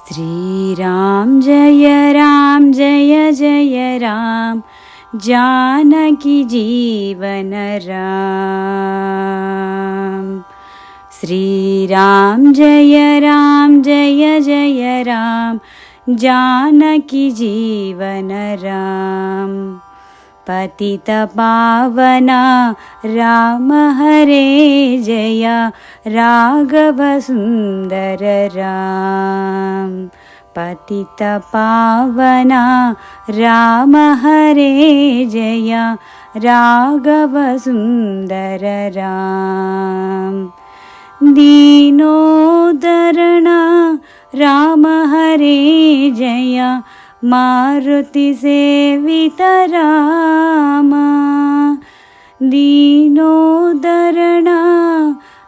श्रीराम जय जय राम जानकी जीवन राम। श्रीराम जय जय राम जानकी जीवन राम। पतित पावना राम हरे जय राघव सुंदर राम। पतित पावना राम हरे जय राघव सुंदर राम। दीनोद्धरणा राम हरे जय मारुति सेवित राम। दीनोद्धरणा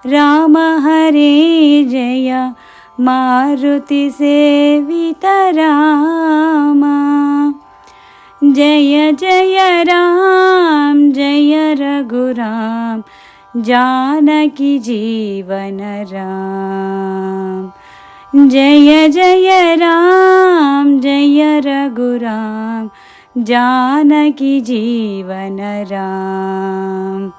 राम हरे जय मारुति सेवित राम। जय जय राम जय रघुराम जानकी जीवन राम। जय जय राम जय रघुराम जानकी जीवन राम।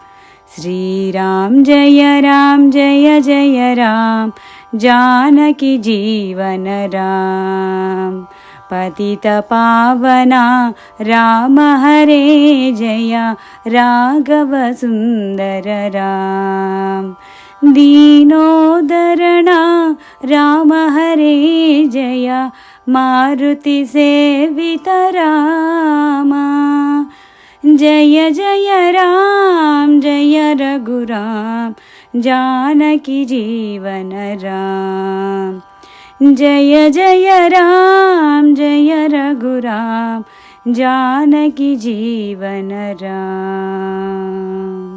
श्रीराम जय जय राम जानकी जीवन राम। पतित पावना राम हरे जय राघव सुंदर राम। दीनोद्धरणा राम हरे जय मारुति सेवित राम। जय जय राम जय रघुराम जानकी जीवन राम। जय जय राम जय रघुराम जानकी जीवन राम।